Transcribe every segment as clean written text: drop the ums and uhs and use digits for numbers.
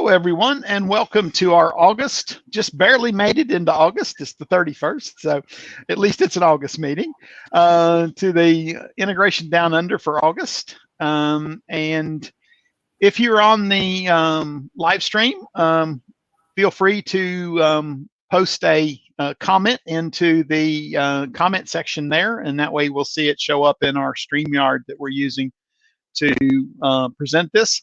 Hello, everyone, and welcome to our August. Just barely made it into August. It's the 31st, so at least it's an August meeting to the Integration Down Under for August. And if you're on the live stream, feel free to post a comment into the comment section there, and that way we'll see it show up in our StreamYard that we're using to present this.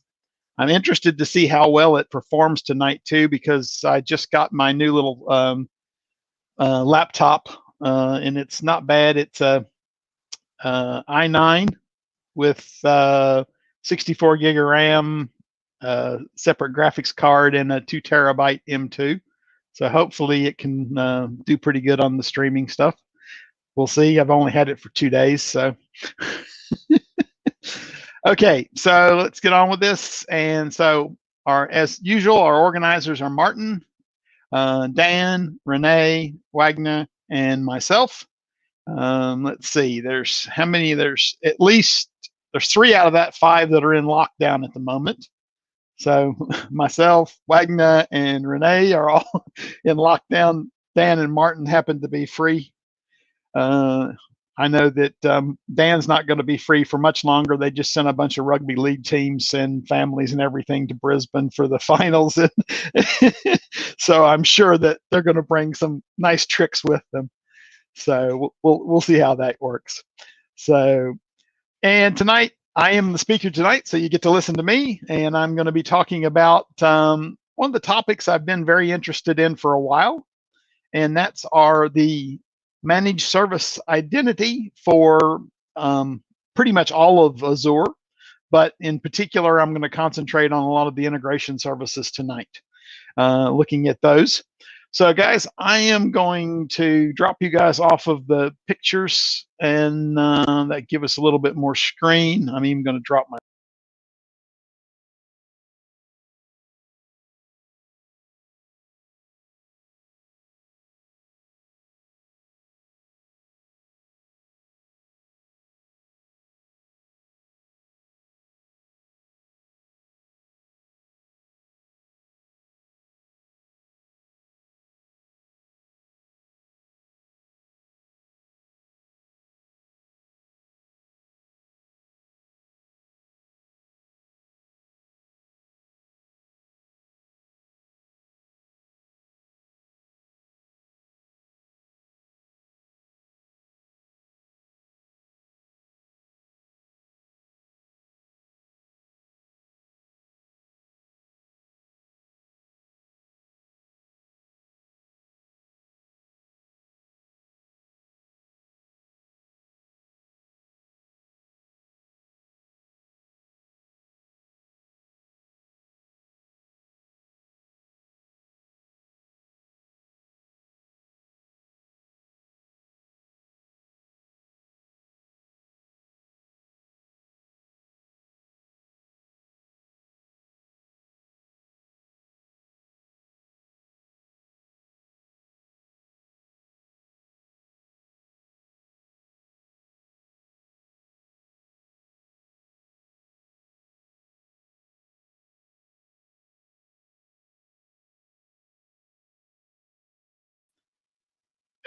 I'm interested to see how well it performs tonight too, because I just got my new little laptop, and it's not bad. It's a i9 with 64 gig of RAM, separate graphics card, and a 2 terabyte M2. So hopefully it can do pretty good on the streaming stuff. We'll see. I've only had it for 2 days, so. Okay, so let's get on with this. And so, as usual, our organizers are Martin, Dan, Renee, Wagner, and myself. Let's see. There's how many? There's at least 3 out of that 5 that are in lockdown at the moment. So myself, Wagner, and Renee are all in lockdown. Dan and Martin happen to be free. I know that Dan's not going to be free for much longer. They just sent a bunch of rugby league teams and families and everything to Brisbane for the finals. So I'm sure that they're going to bring some nice tricks with them. So we'll see how that works. So, and tonight I am the speaker tonight, so you get to listen to me, and I'm going to be talking about one of the topics I've been very interested in for a while, and that's the managed service identity for pretty much all of Azure, but in particular, I'm going to concentrate on a lot of the integration services tonight, looking at those. So guys, I am going to drop you guys off of the pictures, and that give us a little bit more screen. I'm even going to drop my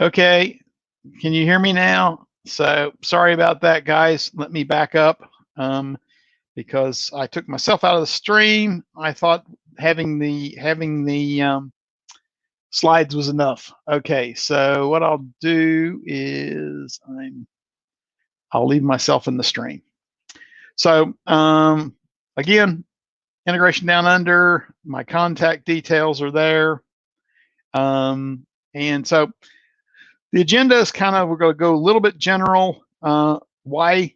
Okay, can you hear me now? So sorry about that, guys. Let me back up because I took myself out of the stream. I thought having the slides was enough. Okay, so what I'll do is I'll leave myself in the stream. So again, integration down under, my contact details are there. And so the agenda is kind of, we're going to go a little bit general, why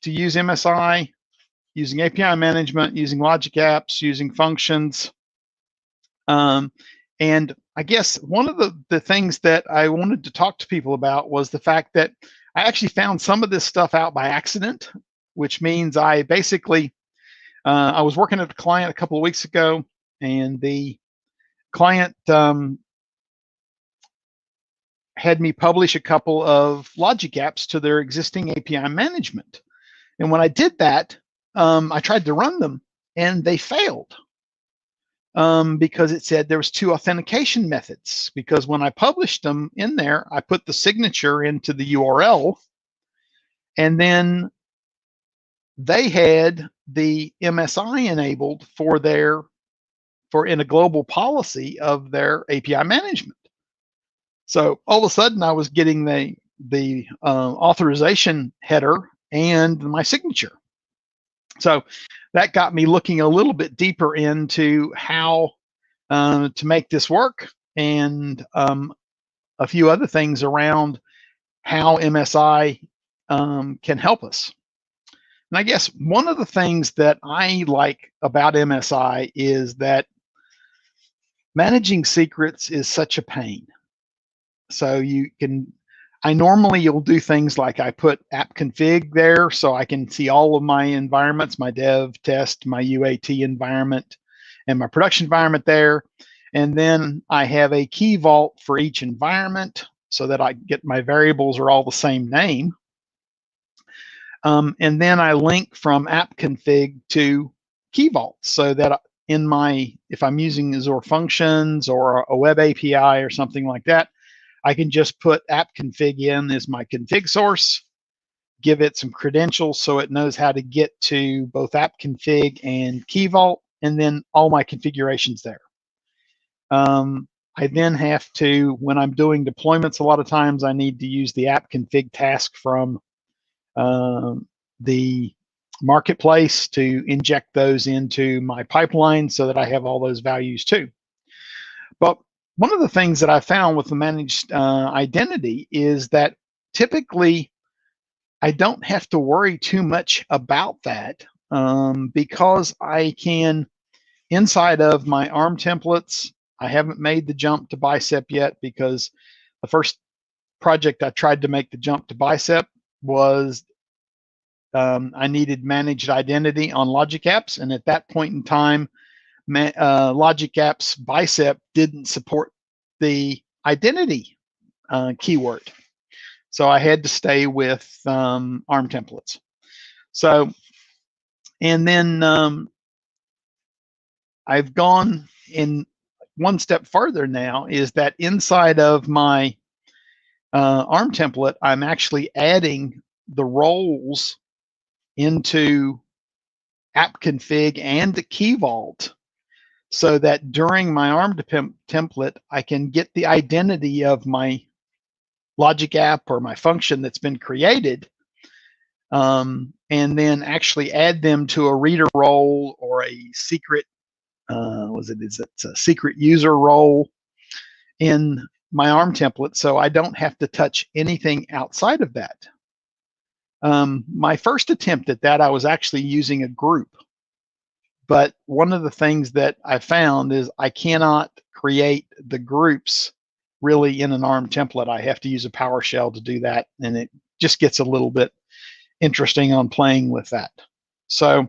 to use MSI, using API management, using logic apps, using functions. And I guess one of the things that I wanted to talk to people about was the fact that I actually found some of this stuff out by accident, which means I basically, I was working at a client a couple of weeks ago, and the client had me publish a couple of logic apps to their existing API management. And when I did that, I tried to run them and they failed. because it said there was 2 authentication methods. Because when I published them in there, I put the signature into the URL, and then they had the MSI enabled for in a global policy of their API management. So all of a sudden, I was getting the authorization header and my signature. So that got me looking a little bit deeper into how to make this work, and a few other things around how MSI can help us. And I guess one of the things that I like about MSI is that managing secrets is such a pain. So you'll do things like I put app config there so I can see all of my environments, my dev, test, my UAT environment, and my production environment there. And then I have a key vault for each environment so that I get my variables are all the same name. And then I link from app config to key vault so that if I'm using Azure Functions or a web API or something like that, I can just put app config in as my config source, give it some credentials so it knows how to get to both app config and key vault, and then all my configurations there. I then have to, when I'm doing deployments, a lot of times I need to use the app config task from the marketplace to inject those into my pipeline so that I have all those values too. But one of the things that I found with the managed identity is that typically I don't have to worry too much about that because I can, inside of my ARM templates, I haven't made the jump to Bicep yet because the first project I tried to make the jump to Bicep was I needed managed identity on Logic Apps, and at that point in time, Logic Apps Bicep didn't support the identity keyword. So I had to stay with ARM templates. So, and then I've gone in one step further now, is that inside of my ARM template, I'm actually adding the roles into app config and the key vault so that during my ARM template, I can get the identity of my Logic app or my function that's been created, and then actually add them to a reader role or a secret, it's a secret user role in my ARM template, so I don't have to touch anything outside of that. My first attempt at that, I was actually using a group. But one of the things that I found is I cannot create the groups really in an ARM template. I have to use a PowerShell to do that, and it just gets a little bit interesting on playing with that. So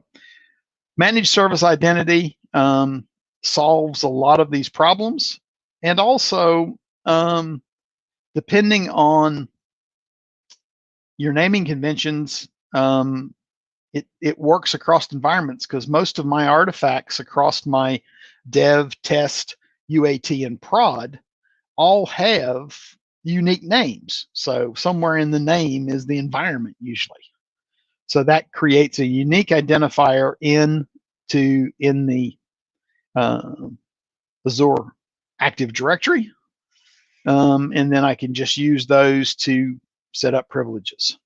managed service identity solves a lot of these problems. And also, depending on your naming conventions, it works across environments, because most of my artifacts across my dev, test, UAT, and prod all have unique names. So somewhere in the name is the environment usually. So that creates a unique identifier in the Azure Active Directory. And then I can just use those to set up privileges.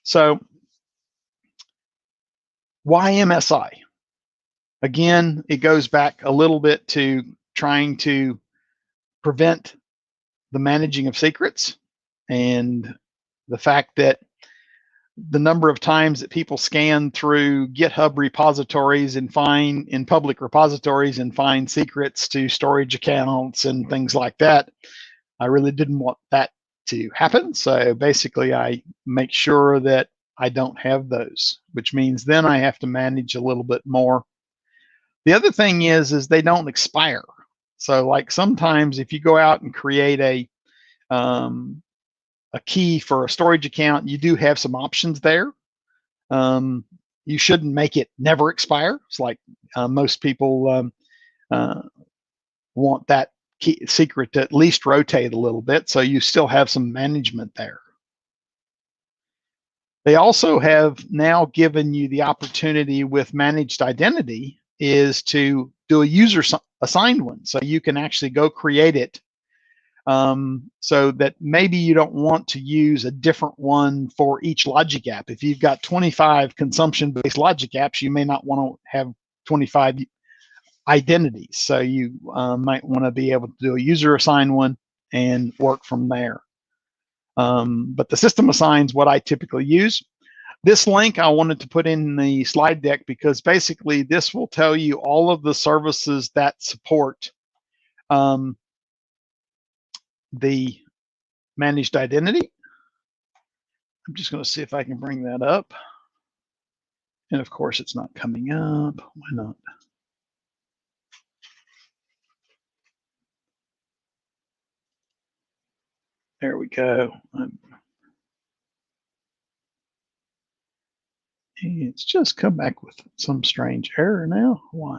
So why MSI? Again, it goes back a little bit to trying to prevent the managing of secrets, and the fact that the number of times that people scan through GitHub repositories and find in public repositories and find secrets to storage accounts and things like that, I really didn't want that to happen. So basically I make sure that I don't have those, which means then I have to manage a little bit more. The other thing is they don't expire. So like sometimes if you go out and create a key for a storage account, you do have some options there. you shouldn't make it never expire. It's like most people want that key secret to at least rotate a little bit, so you still have some management there. They also have now given you the opportunity with managed identity is to do a user assigned one. So you can actually go create it so that maybe you don't want to use a different one for each logic app. If you've got 25 consumption-based logic apps, you may not want to have 25 identities. So you might want to be able to do a user assigned one and work from there. But the system assigns what I typically use. This link I wanted to put in the slide deck because basically this will tell you all of the services that support the managed identity. I'm just going to see if I can bring that up. And of course, it's not coming up. Why not? There we go. It's just come back with some strange error now. Why?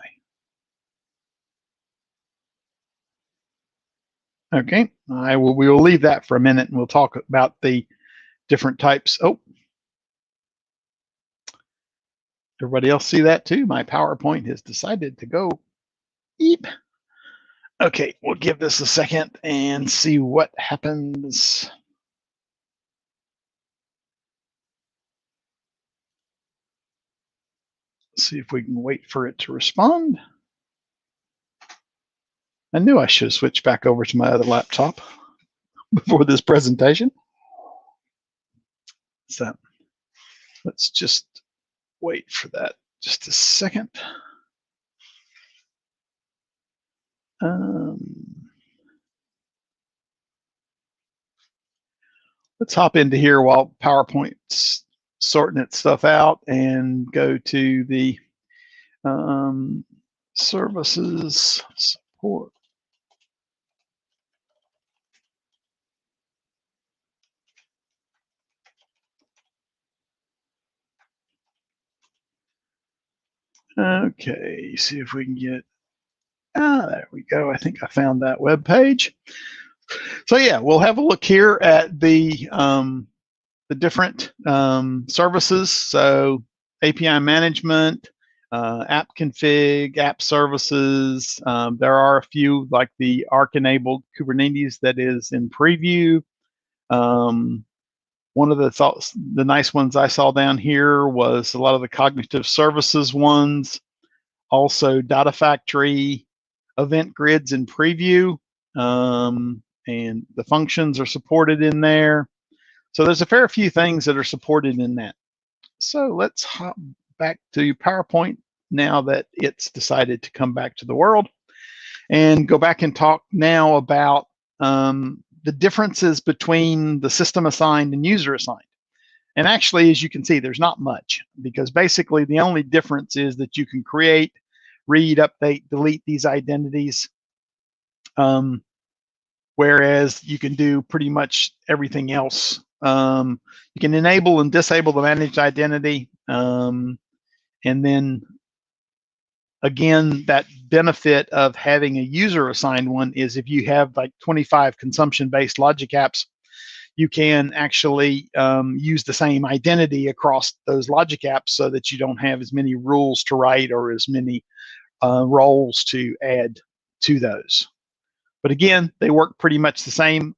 Okay, we will leave that for a minute and we'll talk about the different types. Oh, everybody else see that too? My PowerPoint has decided to go beep. Okay, we'll give this a second and see what happens. Let's see if we can wait for it to respond. I knew I should have switched back over to my other laptop before this presentation. So let's just wait for that just a second. Let's hop into here while PowerPoint's sorting its stuff out and go to the services support. Okay, see if we can get, there we go. I think I found that web page. So yeah, we'll have a look here at the different services. So API management, app config, app services. There are a few like the Arc-enabled Kubernetes that is in preview. One of the nice ones I saw down here was a lot of the cognitive services ones. Also, Data Factory, event grids in preview, and the functions are supported in there. So there's a fair few things that are supported in that. So let's hop back to PowerPoint now that it's decided to come back to the world, and go back and talk now about the differences between the system assigned and user assigned. And actually, as you can see, there's not much, because basically the only difference is that you can create, read, update, delete these identities, whereas you can do pretty much everything else. You can enable and disable the managed identity, and then again, that benefit of having a user assigned one is if you have like 25 consumption-based logic apps, you can actually use the same identity across those logic apps so that you don't have as many rules to write or as many roles to add to those. But again, they work pretty much the same.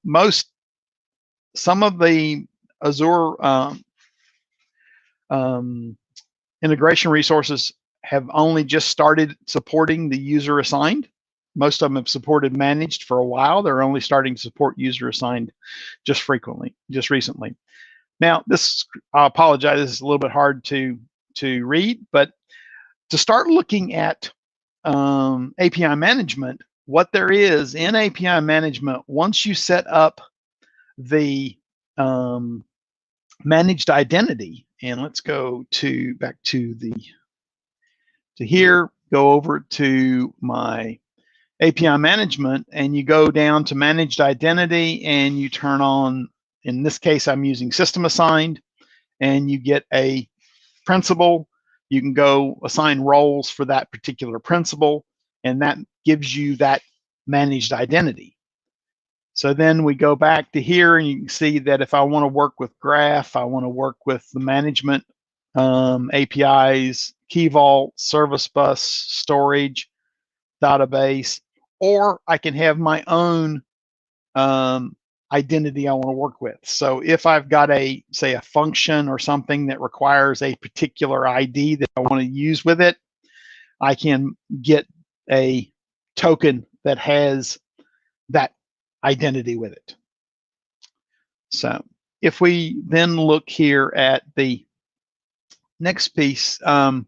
Some of the Azure integration resources have only just started supporting the user assigned. Most of them have supported managed for a while. They're only starting to support user assigned just recently. Now, I apologize, this is a little bit hard to read, but to start looking at API management, what there is in API management, once you set up the managed identity, and let's go back to here, go over to my API management, and you go down to managed identity and you turn on, in this case, I'm using system assigned, and you get a principal, you can go assign roles for that particular principal, and that gives you that managed identity. So then we go back to here, and you can see that if I want to work with Graph, I want to work with the management APIs, Key Vault, Service Bus, Storage, Database, or I can have my own identity I want to work with. So if I've got say a function or something that requires a particular ID that I want to use with it, I can get a token that has that identity with it. So if we then look here at the next piece, one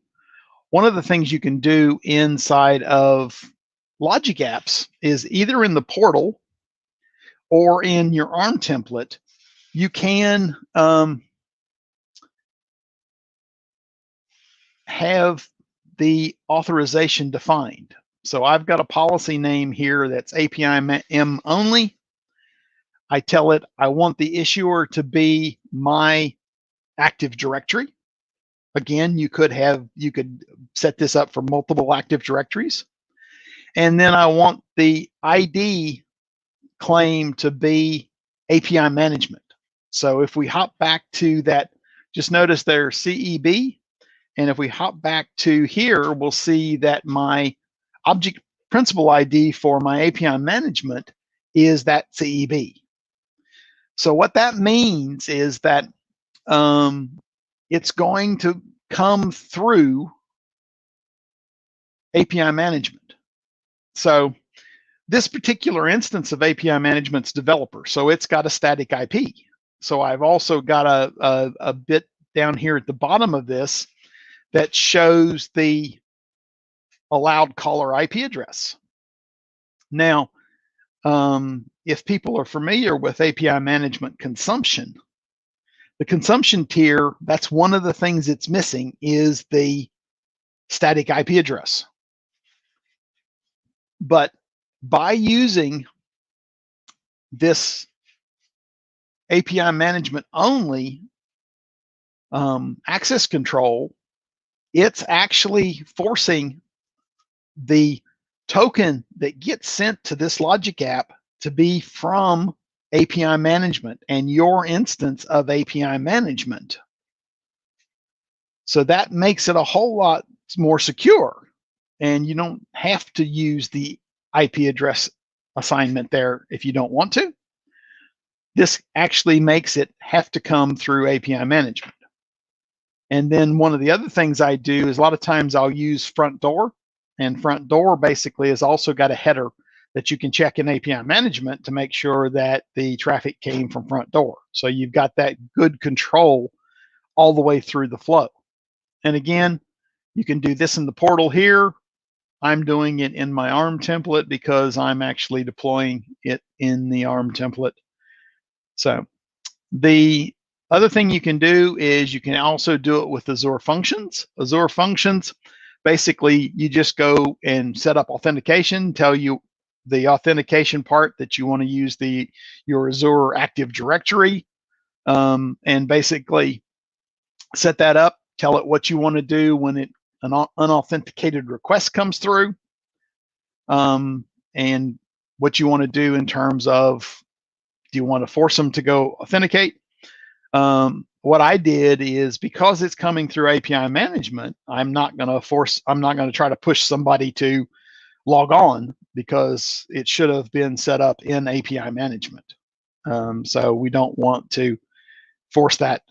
of the things you can do inside of Logic Apps is either in the portal or in your ARM template, you can have the authorization defined. So I've got a policy name here that's API-M only. I tell it I want the issuer to be my Active Directory. Again, you could set this up for multiple Active Directories. And then I want the ID claim to be API management. So if we hop back to that, just notice there's CEB. And if we hop back to here, we'll see that my object principal ID for my API management is that CEB. So what that means is that it's going to come through API management. So this particular instance of API management's developer, so it's got a static IP. So I've also got a bit down here at the bottom of this that shows the allowed caller IP address. Now, if people are familiar with API management consumption, the consumption tier, that's one of the things it's missing is the static IP address. But by using this API management only access control, it's actually forcing the token that gets sent to this Logic app to be from API management and your instance of API management. So that makes it a whole lot more secure, and you don't have to use the IP address assignment there if you don't want to. This actually makes it have to come through API management. And then one of the other things I do is a lot of times I'll use front door, and front door basically has also got a header that you can check in API management to make sure that the traffic came from front door. So you've got that good control all the way through the flow. And again, you can do this in the portal here. I'm doing it in my ARM template because I'm actually deploying it in the ARM template. So the other thing you can do is you can also do it with Azure Functions. Azure Functions, basically you just go and set up authentication, tell you the authentication part that you want to use your Azure Active Directory, and basically set that up, tell it what you want to do when an unauthenticated request comes through, and what you want to do in terms of, do you want to force them to go authenticate? What I did is, because it's coming through API management, I'm not going to try to push somebody to log on, because it should have been set up in API management. So we don't want to force that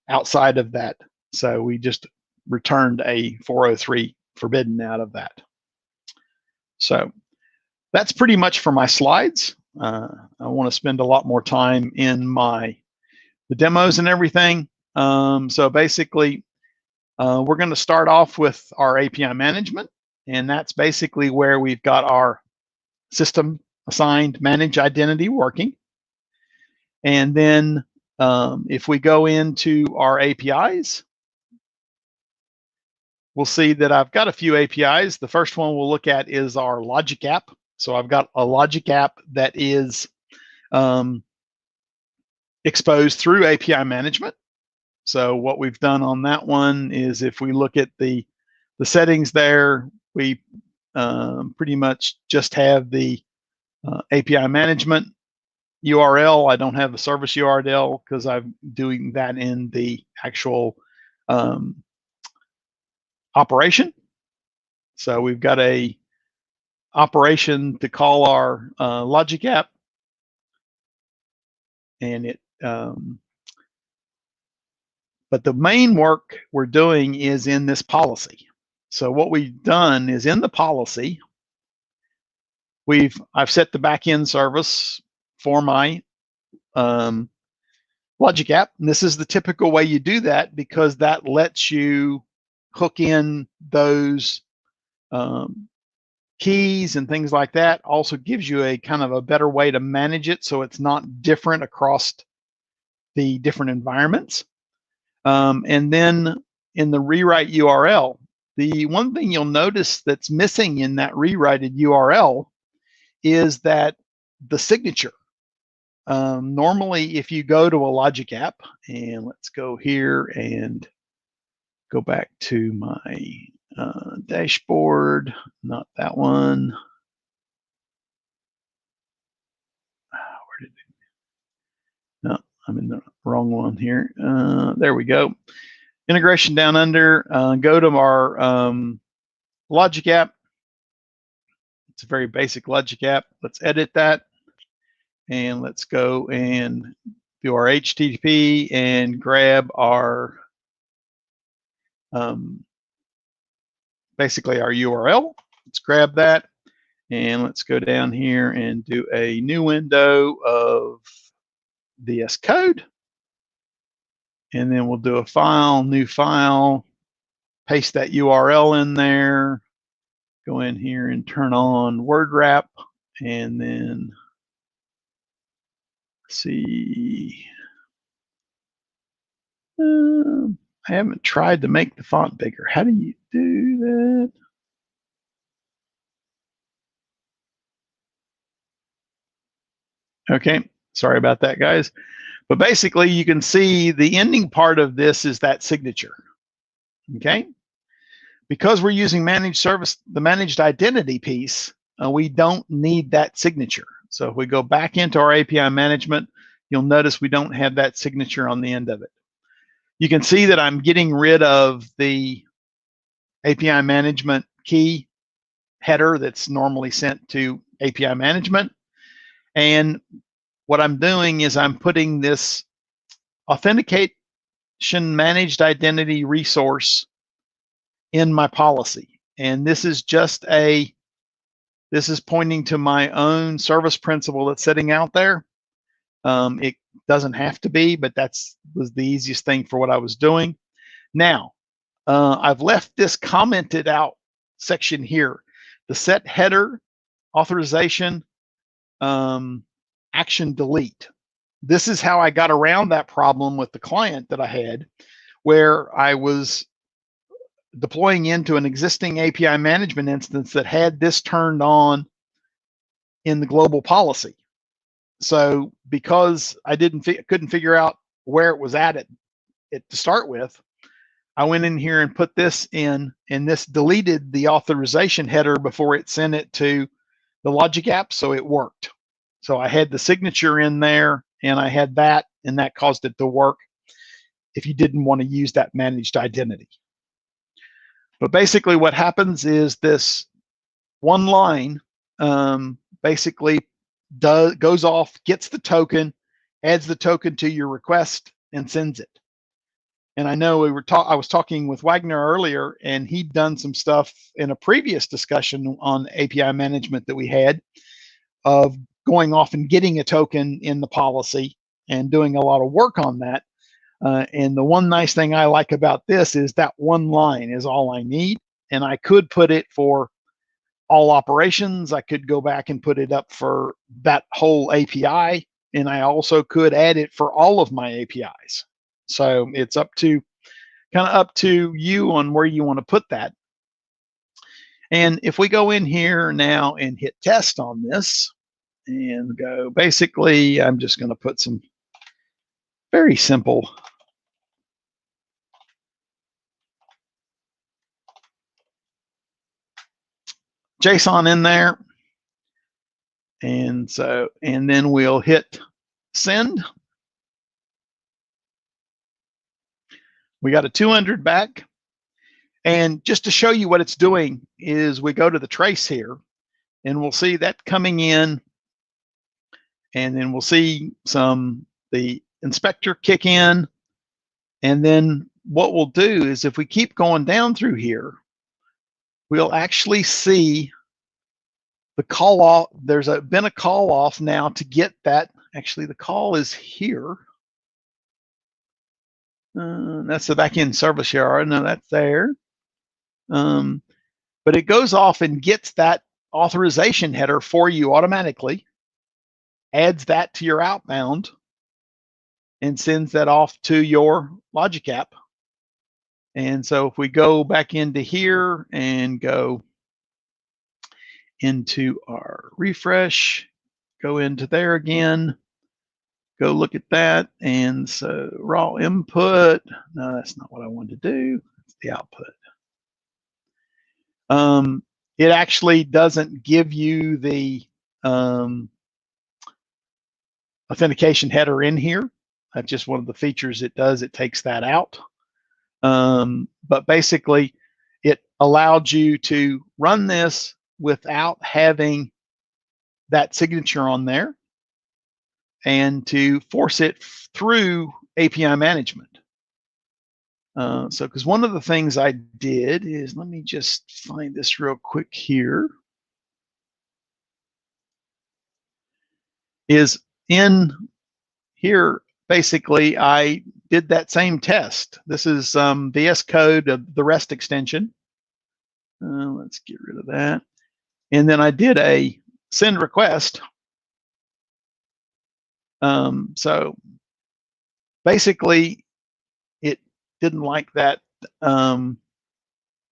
outside of that. So we just returned a 403 forbidden out of that. So that's pretty much for my slides. I want to spend a lot more time in the demos and everything. So basically, we're going to start off with our API management, and that's basically where we've got our system assigned managed identity working. And then if we go into our APIs, we'll see that I've got a few APIs. The first one we'll look at is our Logic app. So I've got a Logic app that is exposed through API management. So what we've done on that one is, if we look at the settings there, we pretty much just have the API management URL. I don't have the service URL because I'm doing that in the actual operation. So we've got a operation to call our logic app, and it but the main work we're doing is in this policy. So what we've done is, in the policy, I've set the backend service for my logic app. And this is the typical way you do that, because that lets you hook in those keys and things like that. Also gives you a kind of a better way to manage it, so it's not different across the different environments. And then in the rewrite URL, the one thing you'll notice that's missing in that rewrited URL is that the signature. Normally, if you go to a logic app, and let's go here and go back to my dashboard, not that one. Where did it? No, I'm in the wrong one here. There we go. Integration down under, go to our logic app. It's a very basic logic app. Let's edit that. And let's go and do our HTTP and grab our, basically our URL. Let's grab that. And let's go down here and do a new window of VS Code. And then we'll do a file, new file, paste that URL in there, go in here and turn on word wrap, and then see. I haven't tried to make the font bigger. How do you do that? Okay, sorry about that, guys. But basically, you can see the ending part of this is that signature. Okay, because we're using managed service, the managed identity piece, we don't need that signature. So if we go back into our API management, you'll notice we don't have that signature on the end of it. You can see that I'm getting rid of the API management key header that's normally sent to API management. And what I'm doing is I'm putting this authentication managed identity resource in my policy. And this is just this is pointing to my own service principal that's sitting out there. It doesn't have to be, but was the easiest thing for what I was doing. Now, I've left this commented out section here, the set header authorization action delete. This is how I got around that problem with the client that I had, where I was deploying into an existing API management instance that had this turned on in the global policy. So because I couldn't figure out where it was at it to start with, I went in here and put this in, and this deleted the authorization header before it sent it to the logic app, so it worked. So I had the signature in there, and I had that, and that caused it to work if you didn't want to use that managed identity. But basically what happens is this one line basically goes off, gets the token, adds the token to your request, and sends it. And I know I was talking with Wagner earlier, and he'd done some stuff in a previous discussion on API management that we had, of going off and getting a token in the policy and doing a lot of work on that. And the one nice thing I like about this is that one line is all I need. And I could put it for all operations. I could go back and put it up for that whole API. And I also could add it for all of my APIs. So it's kind of up to you on where you want to put that. And if we go in here now and hit test on this and go, basically, I'm just going to put some very simple JSON in there. And so, and then we'll hit send. We got a 200 back. And just to show you what it's doing is we go to the trace here and we'll see that coming in, and then we'll see the inspector kick in. And then what we'll do is if we keep going down through here, we'll actually see the call off. There's been a call off now to get that. Actually, the call is here. That's the backend service yard. No, that's there. But it goes off and gets that authorization header for you automatically, adds that to your outbound, and sends that off to your Logic app. And so if we go back into here and go into our refresh, go into there again, go look at that. And so raw input, no, that's not what I wanted to do. It's the output. It actually doesn't give you the authentication header in here. That's just one of the features it does. It takes that out. But basically, it allowed you to run this without having that signature on there and to force it through API management. So, because one of the things I did is, let me just find this real quick here, is in here, basically, I did that same test. This is VS Code of the REST extension. Let's get rid of that. And then I did a send request. So basically, it didn't like that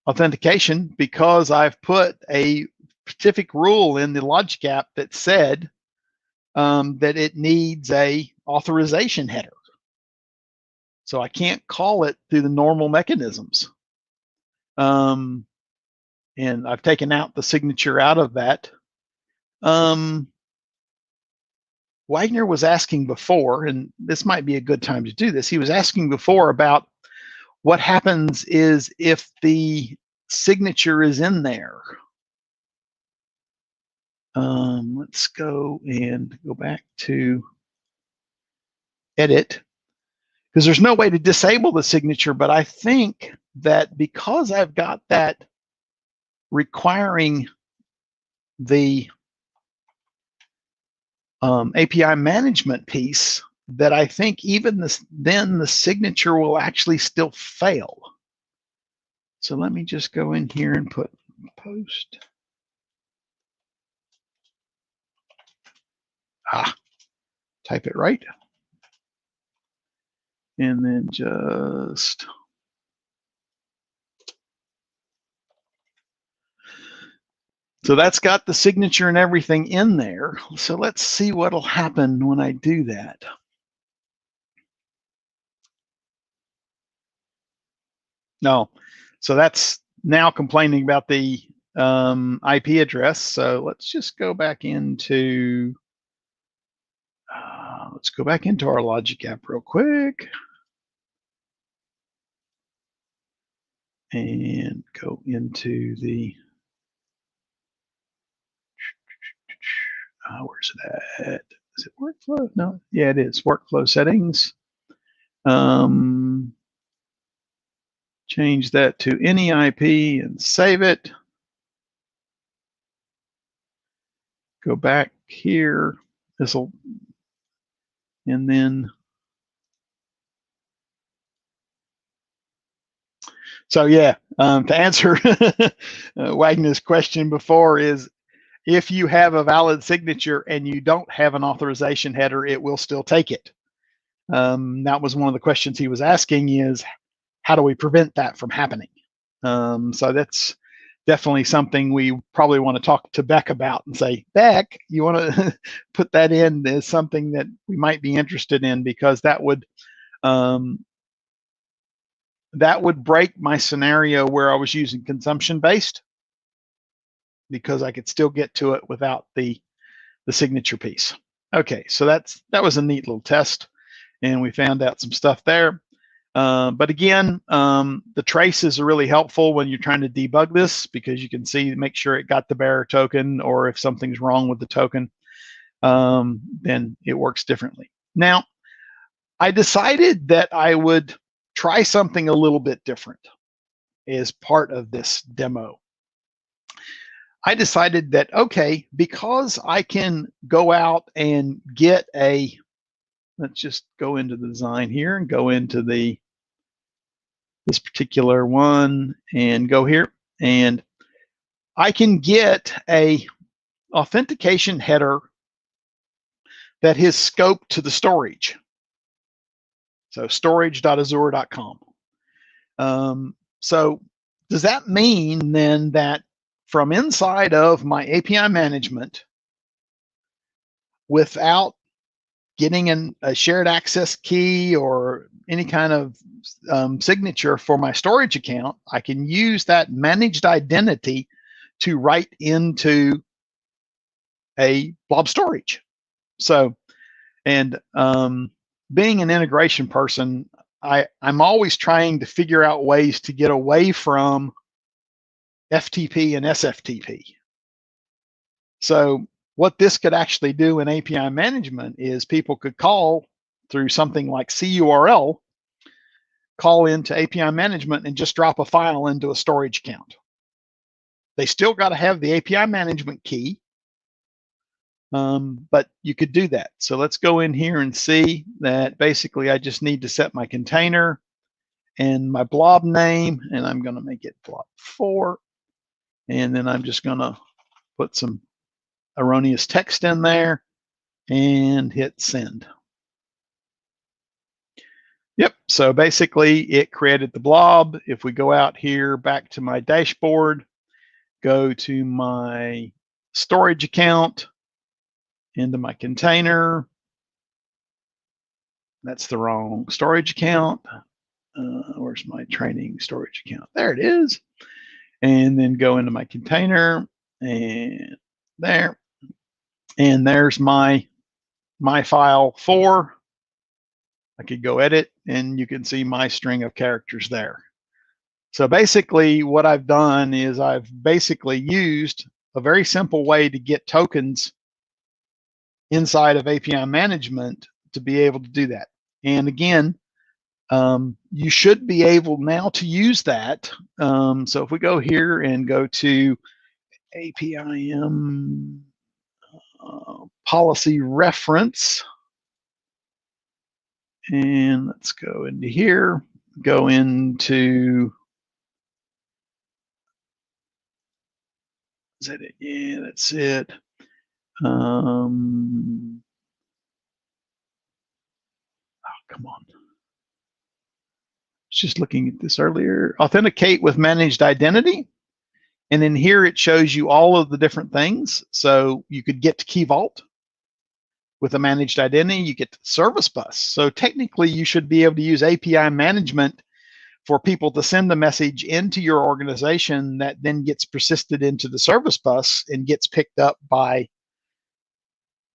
authentication because I've put a specific rule in the Logic app that said that it needs a authorization header. So I can't call it through the normal mechanisms. And I've taken out the signature out of that. Wagner was asking before, and this might be a good time to do this. He was asking before about what happens is if the signature is in there. Let's go and go back to edit, because there's no way to disable the signature, but I think that because I've got that requiring the API management piece, that I think even then the signature will actually still fail. So let me just go in here and put post. Type it right. And then just so that's got the signature and everything in there. So let's see what'll happen when I do that. No, so that's now complaining about the IP address. So let's just go back into our Logic app real quick and go into the where's it at? Is it workflow? No, yeah, it is workflow settings. Change that to any IP and save it. Go back here. This'll, and then, so yeah, to answer Wagner's question before is, if you have a valid signature and you don't have an authorization header, it will still take it. That was one of the questions he was asking, is how do we prevent that from happening? So that's definitely something we probably want to talk to Beck about and say, Beck, you want to put that in as something that we might be interested in, because that would break my scenario where I was using consumption based. because I could still get to it without the signature piece. Okay, so that was a neat little test, and we found out some stuff there. But again, the traces are really helpful when you're trying to debug this, because you can see, make sure it got the bearer token, or if something's wrong with the token, then it works differently. Now, I decided that I would try something a little bit different as part of this demo. I decided that, okay, because I can go out and get a, let's just go into the design here and go into this particular one and go here, and I can get a authentication header that is scoped to the storage. So storage.azure.com. So does that mean then that from inside of my API management, without getting a shared access key or any kind of signature for my storage account, I can use that managed identity to write into a blob storage? So, and being an integration person, I'm always trying to figure out ways to get away from FTP and SFTP. So what this could actually do in API management is people could call through something like CURL, call into API management and just drop a file into a storage account. They still got to have the API management key, but you could do that. So let's go in here and see that basically I just need to set my container and my blob name, and I'm going to make it blob 4. And then I'm just going to put some erroneous text in there and hit send. Yep, so basically it created the blob. If we go out here back to my dashboard, go to my storage account, into my container. That's the wrong storage account. Where's my training storage account? There it is. And then go into my container and there. And there's my file 4. I could go edit and you can see my string of characters there. So basically what I've done is I've basically used a very simple way to get tokens inside of API management to be able to do that. And again, you should be able now to use that. So if we go here and go to APIM policy reference, and let's go into here, go into, is that it? Yeah, that's it. Oh, come on. Just looking at this earlier. Authenticate with managed identity. And then here it shows you all of the different things. So you could get to Key Vault with a managed identity. You get to Service Bus. So technically you should be able to use API management for people to send a message into your organization that then gets persisted into the Service Bus and gets picked up by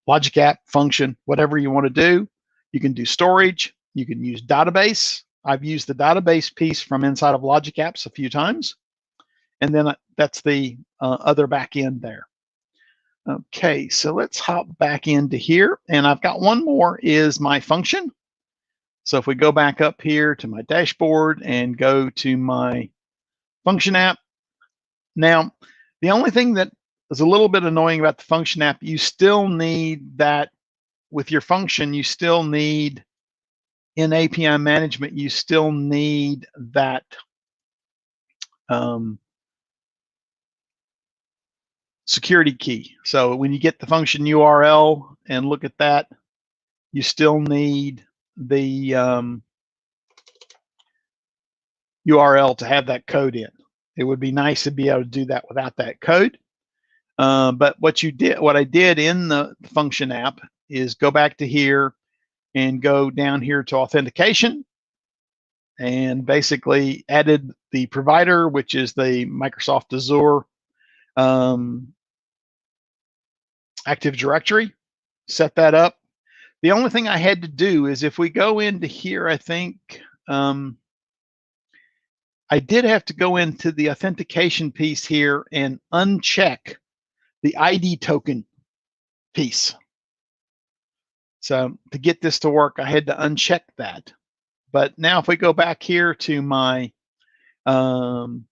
Logic App, function, whatever you want to do. You can do storage. You can use database. I've used the database piece from inside of Logic Apps a few times. And then that's the other back end there. Okay, so let's hop back into here. And I've got one more, is my function. So if we go back up here to my dashboard and go to my function app. Now, the only thing that is a little bit annoying about the function app, you still need that with your function, you still need, in API management, you still need that security key. So when you get the function URL and look at that, you still need the URL to have that code in. It would be nice to be able to do that without that code. But what I did in the function app is go back to here and go down here to authentication, and basically added the provider, which is the Microsoft Azure Active Directory, set that up. The only thing I had to do is if we go into here, I think I did have to go into the authentication piece here and uncheck the ID token piece. So to get this to work, I had to uncheck that. But now if we go back here to my API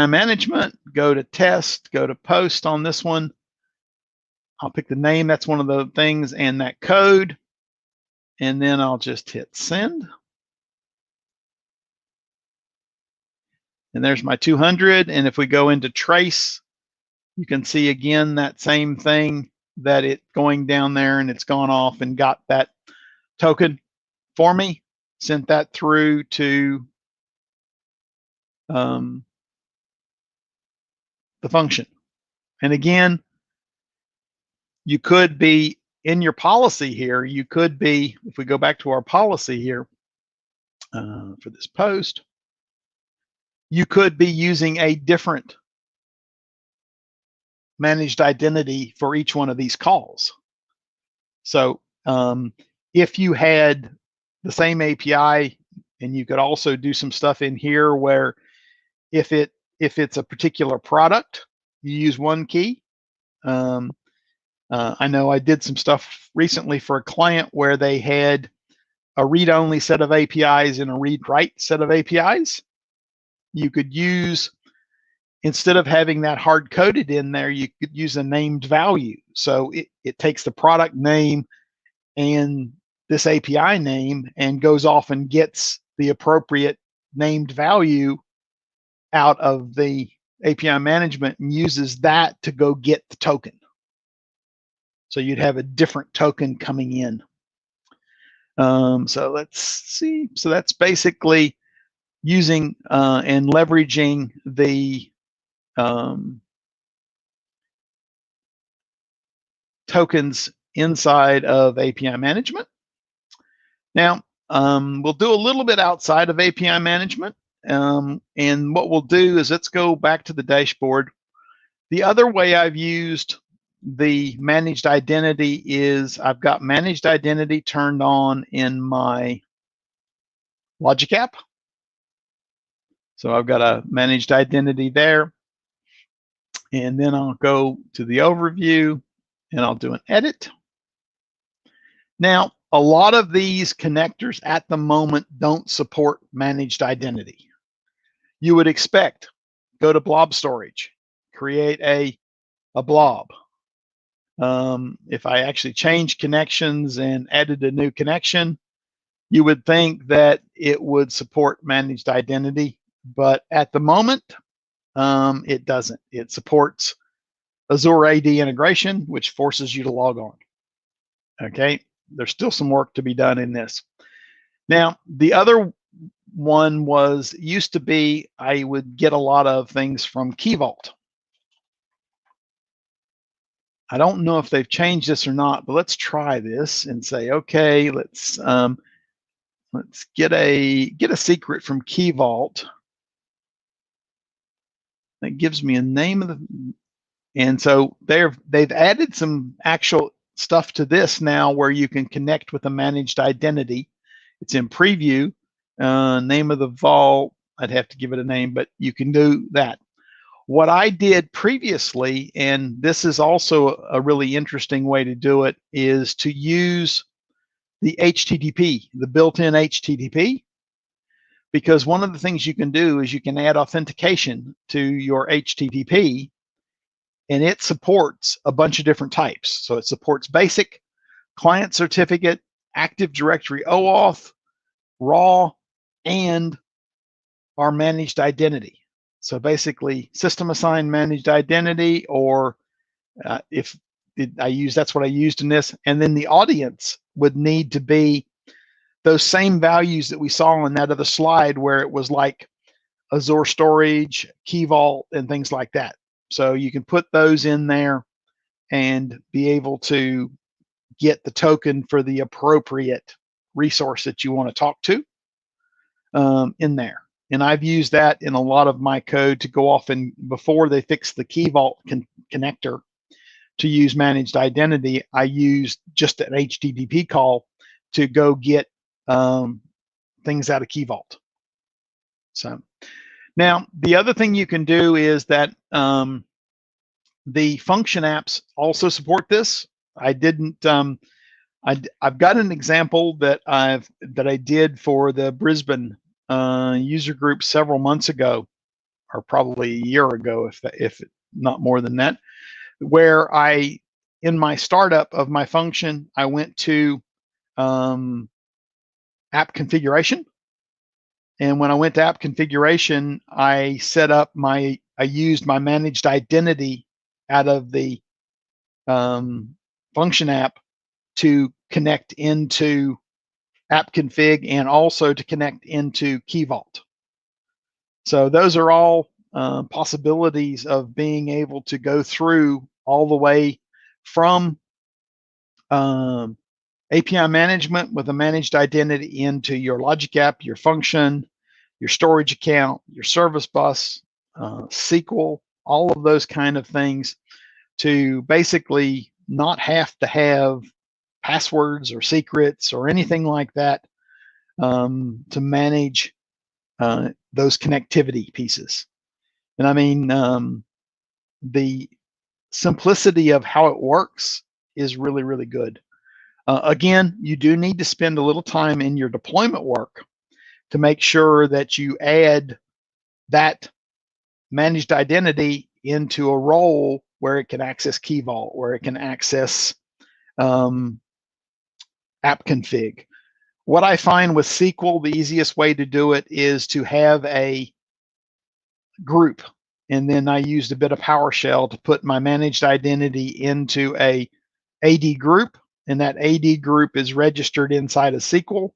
management, go to test, go to post on this one. I'll pick the name, that's one of the things, and that code. And then I'll just hit send. And there's my 200. And if we go into trace, you can see again that same thing, that it going down there and it's gone off and got that token for me, sent that through to the function. And again, you could be in your policy here, you could be, if we go back to our policy here for this post, you could be using a different managed identity for each one of these calls. So if you had the same API, and you could also do some stuff in here where if it's a particular product, you use one key. I know I did some stuff recently for a client where they had a read-only set of APIs and a read-write set of APIs. You could use, instead of having that hard-coded in there, you could use a named value. So it takes the product name and this API name and goes off and gets the appropriate named value out of the API management and uses that to go get the token. So you'd have a different token coming in. So let's see. So that's basically using and leveraging the tokens inside of API management. Now, we'll do a little bit outside of API management. And what we'll do is let's go back to the dashboard. The other way I've used the managed identity is I've got managed identity turned on in my Logic app. So I've got a managed identity there. And then I'll go to the overview and I'll do an edit. Now, a lot of these connectors at the moment don't support managed identity. You would expect, go to blob storage, create a blob. If I actually change connections and added a new connection, you would think that it would support managed identity, but at the moment, it doesn't. It supports Azure AD integration, which forces you to log on. Okay, there's still some work to be done in this. Now, the other one used to be I would get a lot of things from Key Vault. I don't know if they've changed this or not, but let's try this and say, okay, let's get a secret from Key Vault. That gives me a name of the, and so they've added some actual stuff to this now where you can connect with a managed identity. It's in preview. Name of the vault, I'd have to give it a name, but you can do that. What I did previously, and this is also a really interesting way to do it, is to use the HTTP, the built-in HTTP, because one of the things you can do is you can add authentication to your HTTP, and it supports a bunch of different types. So it supports basic, client certificate, Active Directory OAuth, raw, and our managed identity. So basically system assigned managed identity, or that's what I used in this. And then the audience would need to be those same values that we saw in that other slide where it was like Azure Storage, Key Vault, and things like that. So you can put those in there and be able to get the token for the appropriate resource that you want to talk to in there. and I've used that in a lot of my code to go off and before they fix the Key Vault connector to use managed identity, I used just an HTTP call to go get things out of Key Vault. So now the other thing you can do is that the function apps also support this. I didn't. I've got an example that I did for the Brisbane user group several months ago, or probably a year ago, if not more than that, where in my startup of my function, I went to app configuration. And when I went to app configuration, I used my managed identity out of the function app to connect into app config and also to connect into Key Vault. So those are all possibilities of being able to go through all the way from API management with a managed identity into your logic app, your function, your storage account, your service bus, SQL, all of those kind of things, to basically not have to have passwords or secrets or anything like that to manage those connectivity pieces. And I mean, the simplicity of how it works is really, really good. Again, you do need to spend a little time in your deployment work to make sure that you add that managed identity into a role where it can access Key Vault, where it can access app config. What I find with SQL, the easiest way to do it is to have a group. And then I used a bit of PowerShell to put my managed identity into a AD group. And that AD group is registered inside of SQL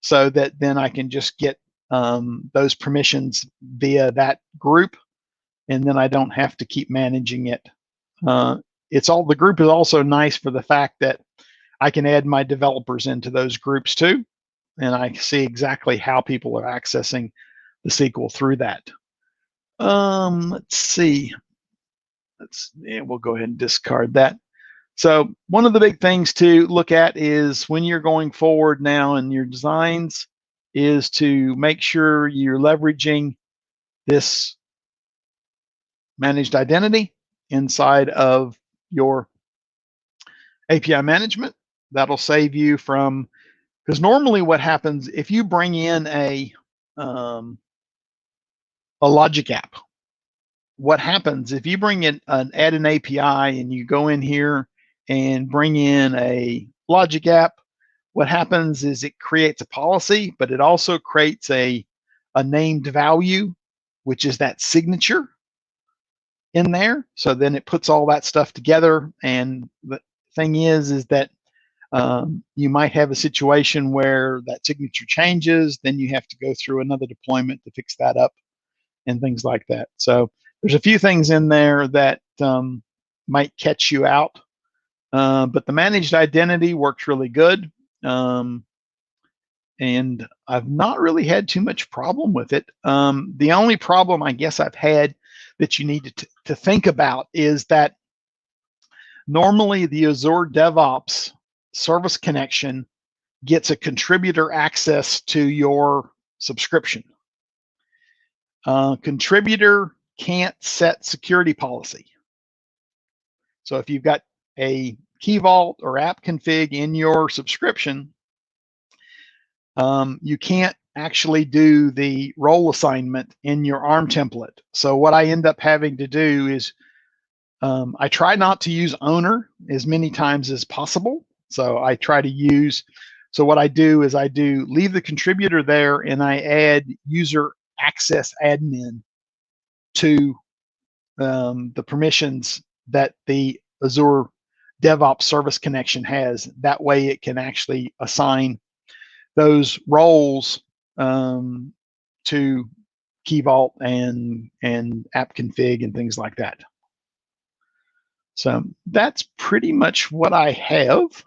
so that then I can just get those permissions via that group. And then I don't have to keep managing it. The group is also nice for the fact that I can add my developers into those groups too. And I see exactly how people are accessing the SQL through that. Let's see. We'll go ahead and discard that. So one of the big things to look at is when you're going forward now in your designs is to make sure you're leveraging this managed identity inside of your API management. That'll save you from, because normally what happens if you bring in a logic app, what happens if you bring in add an API and you go in here and bring in a logic app, what happens is it creates a policy, but it also creates a named value, which is that signature in there. So then it puts all that stuff together. And the thing is that you might have a situation where that signature changes, then you have to go through another deployment to fix that up and things like that. So there's a few things in there that might catch you out. But the managed identity works really good. And I've not really had too much problem with it. The only problem I guess I've had that you need to think about is that normally the Azure DevOps service connection gets a contributor access to your subscription. Contributor can't set security policy. So if you've got a Key Vault or app config in your subscription, you can't actually do the role assignment in your ARM template. So what I end up having to do is I try not to use owner as many times as possible. So I try to use, so what I do is I leave the contributor there and I add user access admin to the permissions that the Azure DevOps service connection has. That way it can actually assign those roles to Key Vault and app config and things like that. So that's pretty much what I have.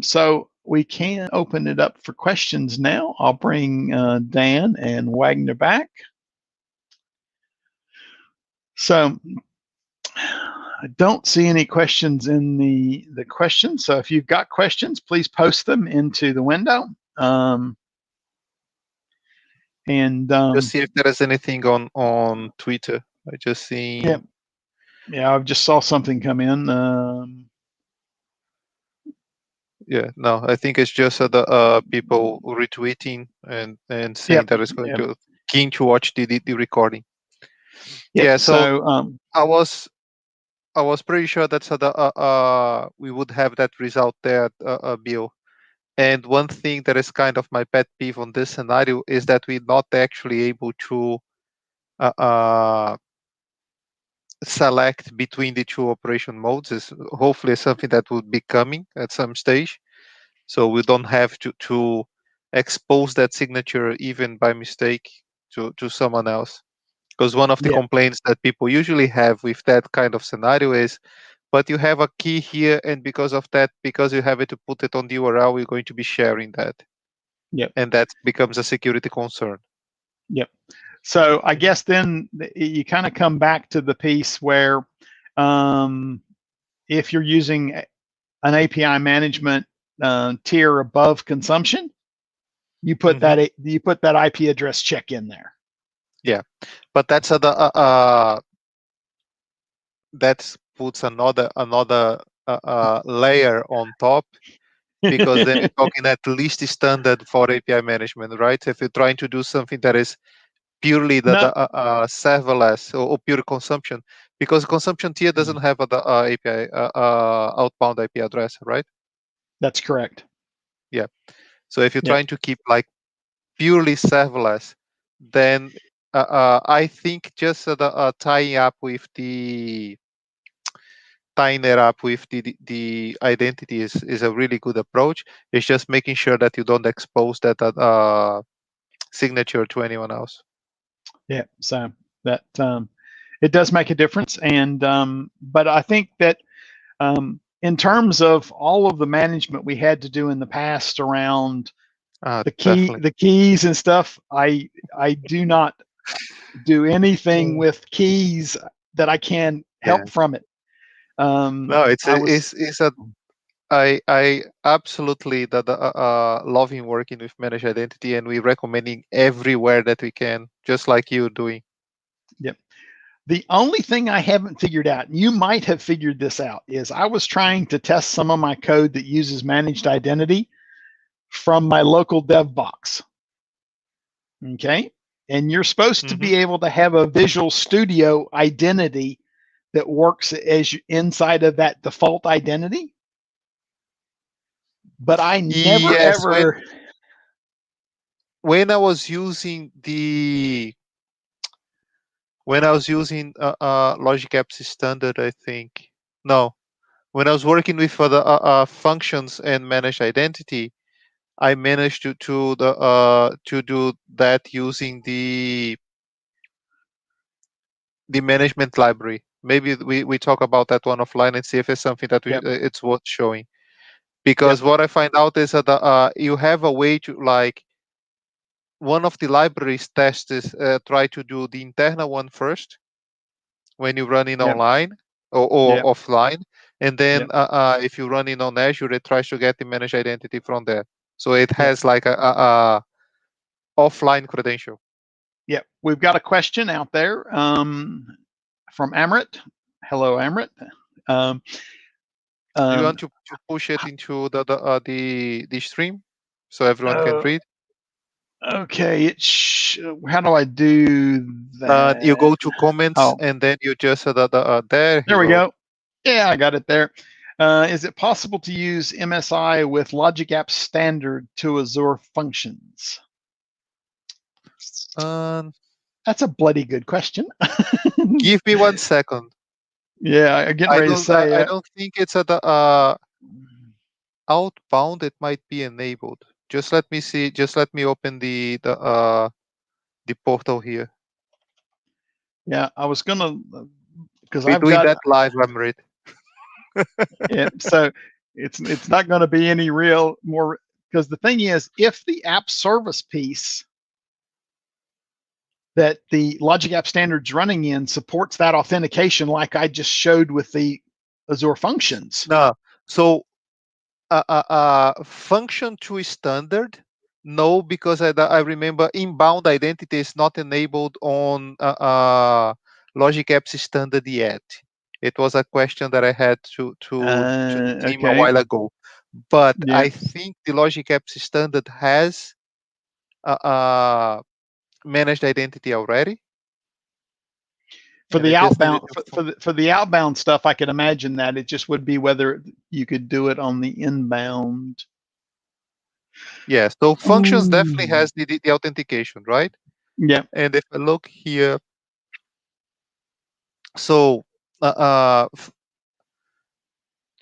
So we can open it up for questions now. I'll bring Dan and Wagner back. So I don't see any questions in the questions. So if you've got questions, please post them into the window. Just see if there is anything on Twitter. I just see. Yeah, I just saw something come in. Yeah, no, I think it's just the people retweeting and saying that it's going to keen to watch the recording. Yeah, so I was pretty sure that's we would have that result there, Bill. And one thing that is kind of my pet peeve on this scenario is that we're not actually able to select between the two operation modes. Is hopefully something that will be coming at some stage, so we don't have to expose that signature even by mistake to someone else. Because one of the complaints that people usually have with that kind of scenario is, but you have a key here, and because of that, because you have it to put it on the URL, we're going to be sharing that. And that becomes a security concern. So I guess then you kind of come back to the piece where if you're using an API management tier above consumption, you put that IP address check in there. Yeah, but that's that puts another layer on top, because then you're talking at least standard for API management, right? If you're trying to do something that is purely the serverless or pure consumption, because consumption tier doesn't have the API outbound IP address, right? That's correct. Yeah. So if you're trying to keep like purely serverless, then I think just tying it up with the identity is a really good approach. It's just making sure that you don't expose that signature to anyone else. Yeah, so that it does make a difference, and but I think that in terms of all of the management we had to do in the past around the keys and stuff, I do not do anything with keys that I can help from it. No, I absolutely loving working with managed identity, and we recommending everywhere that we can, just like you doing. Yep. The only thing I haven't figured out, and you might have figured this out, is I was trying to test some of my code that uses managed identity from my local dev box. Okay. And you're supposed to be able to have a Visual Studio identity that works as inside of that default identity. But I never ever. When I was using Logic Apps Standard, I think. No, when I was working with the functions and managed identity, I managed to do that using the management library. Maybe we talk about that one offline and see if it's something that it's worth showing. Because what I find out is that you have a way to, like, one of the libraries tests is try to do the internal one first when you run it online or offline, and then if you run it on Azure, it tries to get the managed identity from there. So it has like a offline credential. Yeah, we've got a question out there from Amrit. Hello, Amrit. Do you want to push it into the stream so everyone can read? Okay, how do I do that? You go to comments and then you just there we go. Yeah, I got it there. Is it possible to use MSI with Logic Apps Standard to Azure Functions? That's a bloody good question. Give me 1 second. Yeah, I'm getting ready to say I don't think it's outbound. It might be enabled. Just let me see. Just let me open the portal here. Yeah, I was gonna, because I've doing that live, Amrit. Yeah, so It's not going to be any real more, because the thing is, if the app service piece that the Logic App Standard's running in supports that authentication, like I just showed with the Azure Functions. No, so function to standard, no, because I remember inbound identity is not enabled on Logic Apps standard yet. It was a question that I had to the team a while ago, but Yeah. I think the Logic Apps standard has managed identity already. For And the I just needed outbound, for the outbound stuff, I could imagine that it just would be whether you could do it on the inbound. Yeah, so functions definitely has the authentication, right? Yeah. And if I look here, so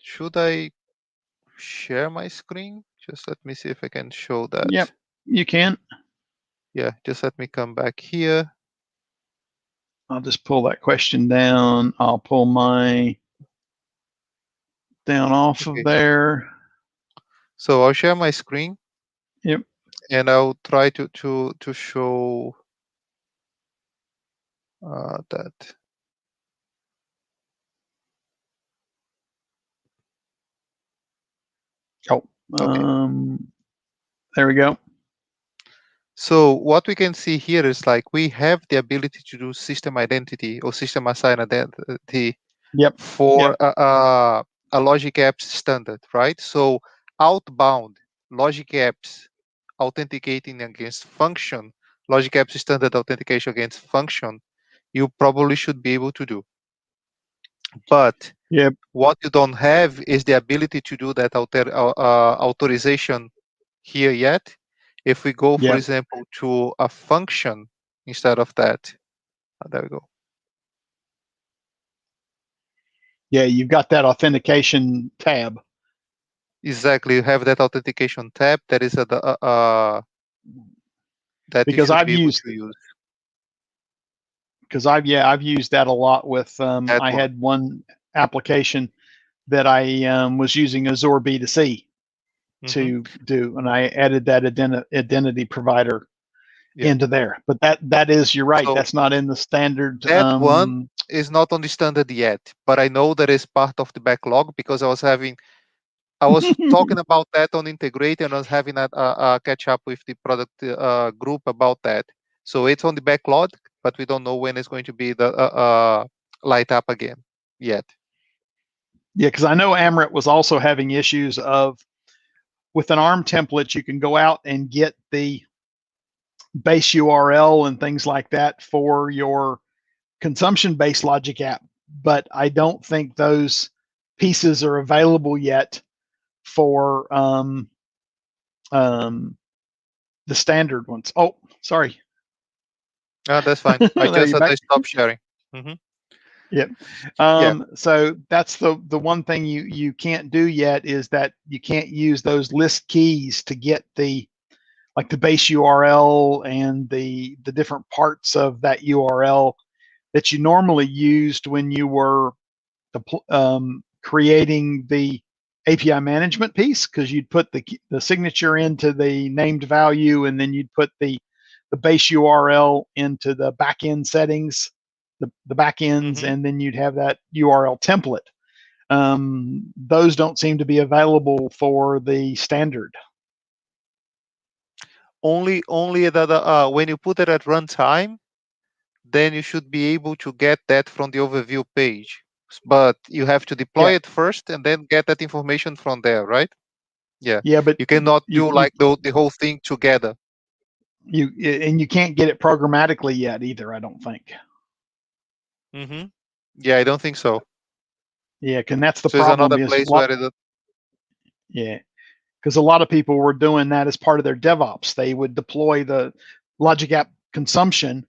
should I share my screen? Just let me see if I can show that. Yep, you can. Yeah, just let me come back here. I'll just pull that question down. I'll pull my down off of there. So I'll share my screen. Yep. And I'll try to show that. Oh, there we go. So what we can see here is like we have the ability to do system identity or system assigned identity for a Logic Apps standard, right? So outbound Logic Apps authenticating against function, Logic Apps standard authentication against function, you probably should be able to do. But what you don't have is the ability to do that authorization here yet. If we go, for example, to a function instead of that, there we go. Yeah, you've got that authentication tab. Exactly, you have that authentication tab. That is that because you should be able to use. Because I've used that a lot with I had one application that I was using Azure B2C to do, and I added that identity provider into there. But that is, you're right, so that's not in the standard. That one is not on the standard yet, but I know that is part of the backlog because I was talking about that on Integrate, and I was having a catch up with the product group about that. So it's on the backlog, but we don't know when it's going to be the light up again yet. Yeah, because I know Amrit was also having issues of, with an ARM template, you can go out and get the base URL and things like that for your consumption-based Logic app, but I don't think those pieces are available yet for the standard ones. Oh, sorry. That's fine. I just stopped sharing. Yep. So that's the one thing you can't do yet, is that you can't use those list keys to get the, like the base URL and the different parts of that URL that you normally used when you were creating the API management piece, because you'd put the signature into the named value, and then you'd put the base URL into the backend settings, the backends, and then you'd have that URL template. Those don't seem to be available for the standard. Only that when you put it at runtime, then you should be able to get that from the overview page. But you have to deploy it first and then get that information from there, right? Yeah. Yeah, but you cannot do like the whole thing together. And you can't get it programmatically yet either, I don't think. Yeah, I don't think so. Yeah, and that's the so problem. It's another place where it. Yeah, because a lot of people were doing that as part of their DevOps. They would deploy the Logic App consumption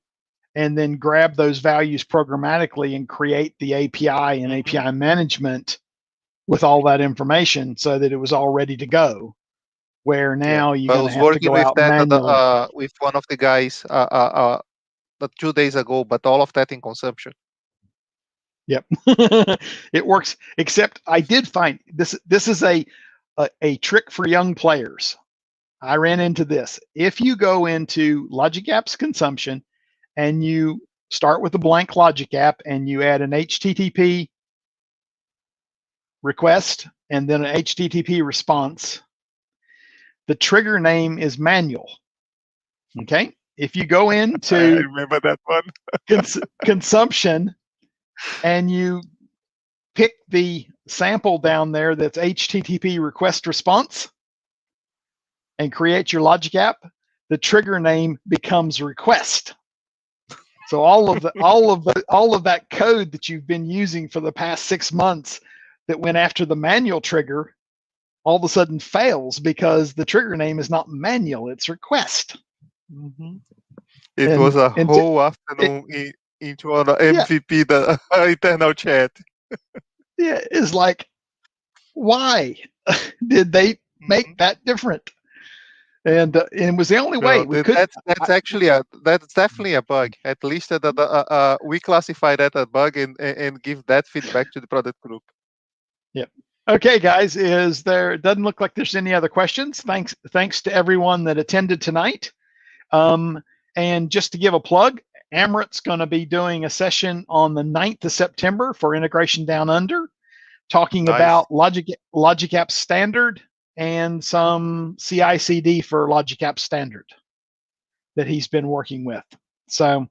and then grab those values programmatically and create the API and API management with all that information so that it was all ready to go. Where now you're going to have to go out manually. With one of the guys 2 days ago, but all of that in consumption. Yep. It works, except I did find this is a trick for young players. I ran into this. If you go into Logic Apps consumption and you start with a blank Logic app and you add an HTTP request and then an HTTP response, the trigger name is manual. Okay. If you go into I remember that one. consumption and you pick the sample down there that's HTTP request response and create your Logic app, the trigger name becomes request. So all of that code that you've been using for the past 6 months that went after the manual trigger all of a sudden fails because the trigger name is not manual, it's request. Mm-hmm. It was a whole afternoon into an MVP, the internal chat. Yeah, it's like, why did they make that different? And it was the only way we could. That's actually that's definitely a bug. At least we classify that a bug and give that feedback to the product group. Yep. Okay, guys, it doesn't look like there's any other questions. Thanks to everyone that attended tonight. And just to give a plug, Amrit's going to be doing a session on the 9th of September for Integration Down Under, talking about Logic App Standard and some CI/CD for Logic App Standard that he's been working with. So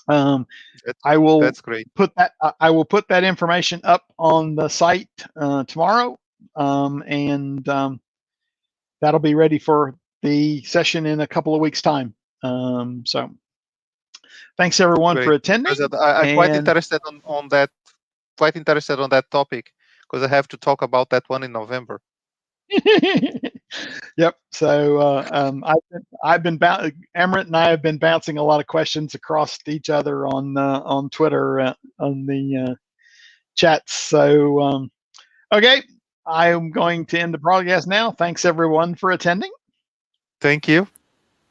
I will that's great. I will put that information up on the site tomorrow, and that'll be ready for the session in a couple of weeks' time. So thanks everyone for attending. I'm quite interested on that. Quite interested on that topic because I have to talk about that one in November. Yep. So Amrit and I have been bouncing a lot of questions across each other on Twitter on the chats. So okay, I am going to end the broadcast now. Thanks everyone for attending. Thank you.